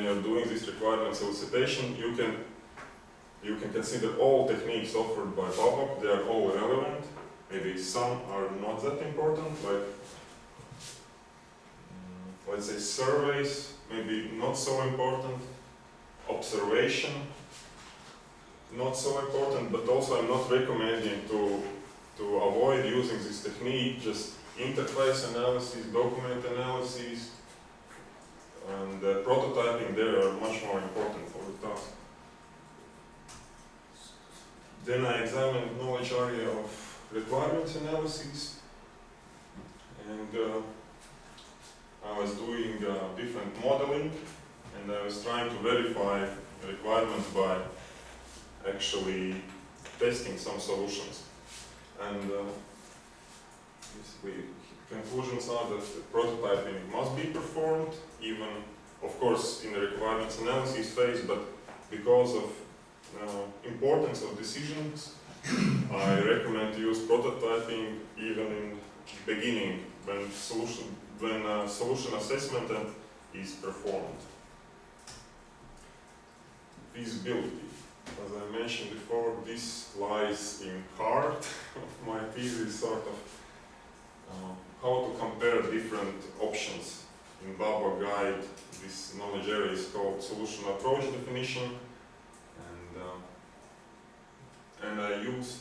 when you're doing this requirement solicitation, you can consider all techniques offered by Babok. They are all relevant. Maybe some are not that important, like let's say surveys, maybe not so important. Observation, not so important, but also I'm not recommending to avoid using this technique. Just interface analysis, document analysis, and prototyping there are much more important for the task. Then I examined knowledge area of requirements analysis, and I was doing different modeling, and I was trying to verify requirements by actually testing some solutions. And basically, conclusions are that the prototyping must be performed, even, of course, in the requirements analysis phase, but because of importance of decisions, I recommend to use prototyping even in beginning when solution assessment is performed. Feasibility. As I mentioned before, this lies in heart of my thesis, sort of how to compare different options. In Babok guide, this knowledge area is called solution approach definition, and I used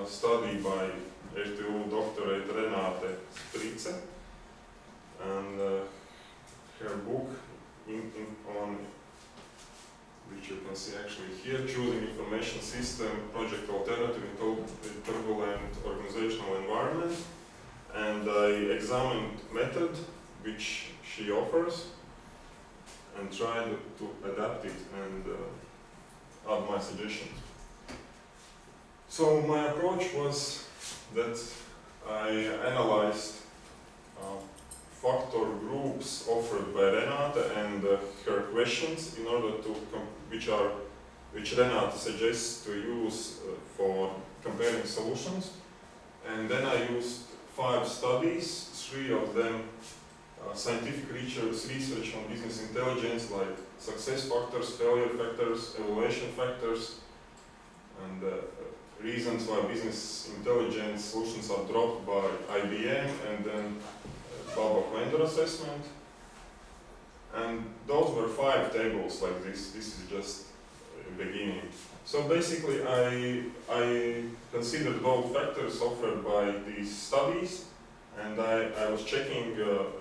study by RTU doctorate Renate Spritze, and her book on which you can see actually here, Choosing Information System Project Alternative in Turbulent Organizational Environment. And I examined method which she offers and tried to adapt it and add my suggestions. So my approach was that I analyzed factor groups offered by Renate and her questions in order to which Renate suggests to use for comparing solutions. And then I used 5 studies, 3 of them scientific research on business intelligence, like success factors, failure factors, evaluation factors, and reasons why business intelligence solutions are dropped by IBM, and then Babok vendor assessment. And those were 5 tables like this. This is just a beginning. So basically I considered all factors offered by these studies, and I was checking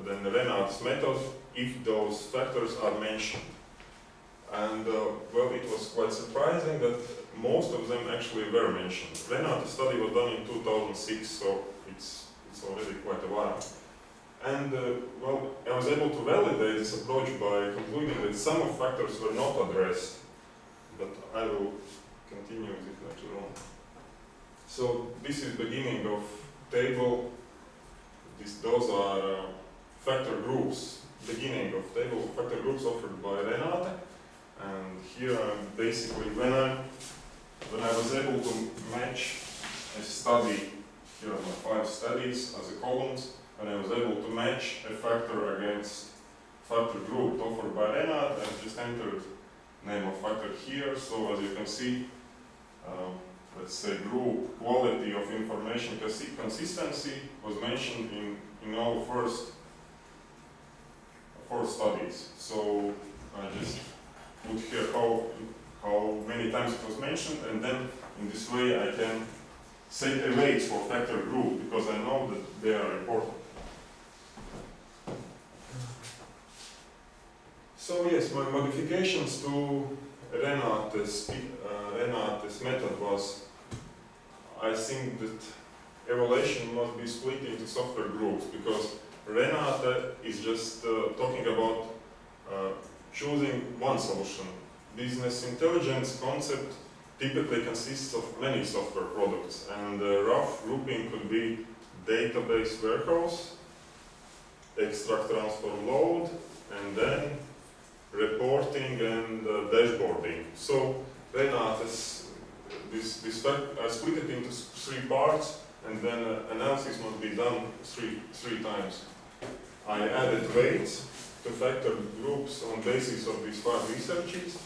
then Renate's method if those factors are mentioned. And well, it was quite surprising that most of them actually were mentioned. Renate's study was done in 2006, so it's already quite a while. And well, I was able to validate this approach by concluding that some of factors were not addressed, but I will continue with it later on. So this is beginning of table. Those are factor groups, beginning of table of factor groups offered by Renate. And here I'm basically, when I was able to match a study, here are my 5 studies as a columns, and I was able to match a factor against factor group offered by Renate, and just entered name of factor here. So as you can see, let's say group quality of information consistency was mentioned in all 4 studies. So I just put here how many times it was mentioned, and then in this way I can set a weights for factor group because I know that they are important. So yes, my modifications to Renate's method was, I think that evaluation must be split into software groups, because Renate is just talking about choosing one solution. Business intelligence concept typically consists of many software products, and the rough grouping could be database warehouse, extract transform load, and then reporting and dashboarding. So Renate's I split it into 3 parts, and then analysis must be done three times. I added weights factor groups on basis of these 5 researches,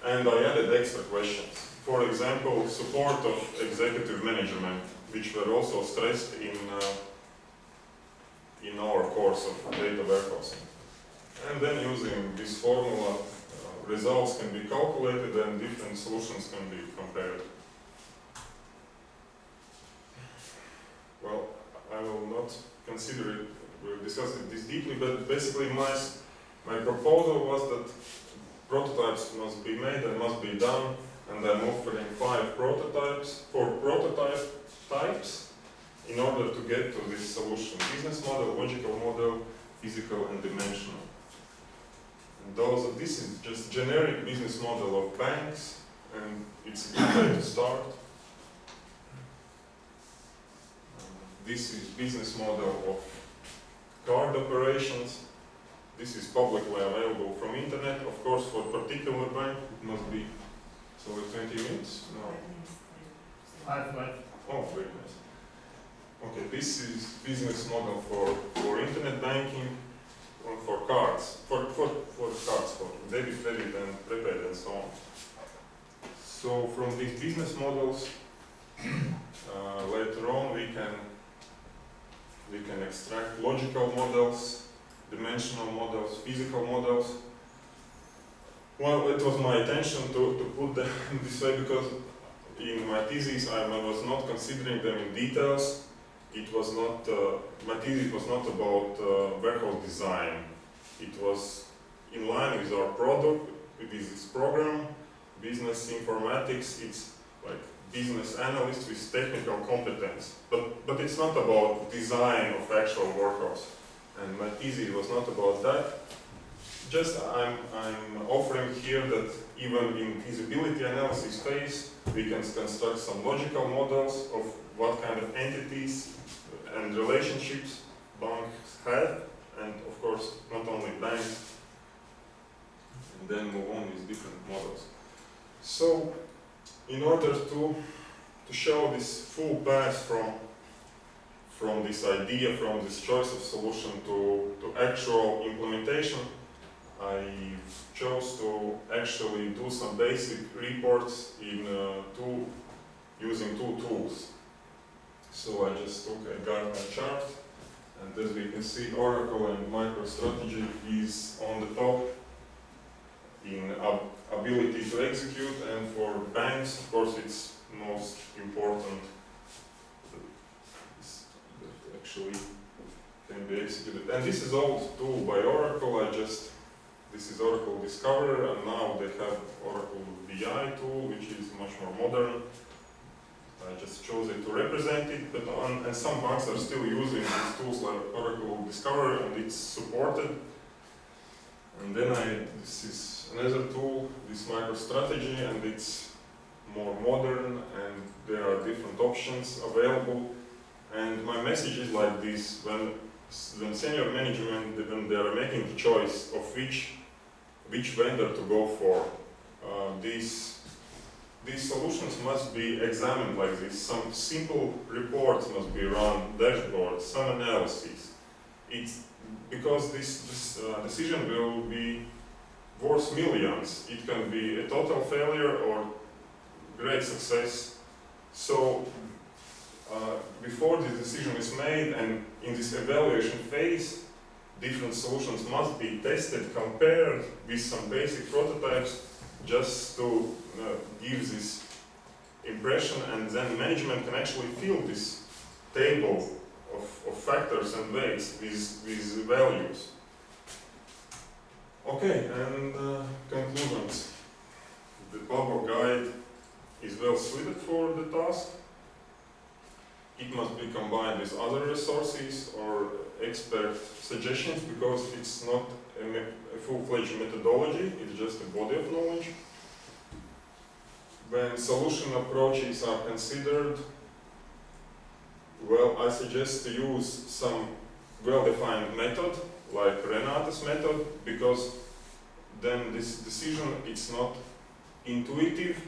and I added extra questions. For example, support of executive management, which were also stressed in our course of data warehousing. And then using this formula, results can be calculated and different solutions can be compared. Well, I will not consider it, we'll discuss it this deeply, but basically my proposal was that prototypes must be made and must be done, and I'm offering 4 prototype types in order to get to this solution: business model, logical model, physical, and dimensional. And this is just generic business model of banks, and it's a good way to start. This is business model of card operations. This is publicly available from internet. Of course, for particular bank, it must be, so 20 minutes? No. 5. Oh, 3 minutes. Okay, this is business model for internet banking, for cards, for cards, for debit, credit, and prepaid, and so on. So from these business models, later on we can extract logical models, dimensional models, physical models. Well, it was my intention to put them this way because in my thesis I was not considering them in details. It was not, my thesis was not about warehouse design. It was in line with our product, with this program, business informatics. It's like business analyst with technical competence. But it's not about design of actual warehouse. And my thesis was not about that. Just I'm offering here that even in feasibility analysis phase, we can construct some logical models of what kind of entities and relationships banks have, and of course not only banks, and then move on with different models. So in order to show this full path from this idea, from this choice of solution to actual implementation, I chose to actually do some basic reports in using 2 tools. So I just took a Gartner chart, and as we can see, Oracle and MicroStrategy is on the top in ability to execute, and for banks, of course, it's most important that actually can be executed. And this is all tool by Oracle. This is Oracle Discover, and now they have Oracle BI tool, which is much more modern. I just chose it to represent it, but and some banks are still using these tools like Oracle Discover, and it's supported. And then this is another tool, this MicroStrategy, and it's more modern, and there are different options available. And my message is like this: when senior management, when they are making the choice of which vendor to go for, these solutions must be examined like this. Some simple reports must be run, dashboards, some analysis. It's because this decision will be worth millions. It can be a total failure or great success. So before this decision is made, and in this evaluation phase, different solutions must be tested, compared with some basic prototypes, just to give this impression, and then management can actually fill this table of factors and weights with values. Okay, and conclusions. The Bubble guide is well suited for the task. It must be combined with other resources or expert suggestions, because it's not a full-fledged methodology, it's just a body of knowledge. When solution approaches are considered, well, I suggest to use some well-defined method, like Renate's method, because then this decision, it's not intuitive,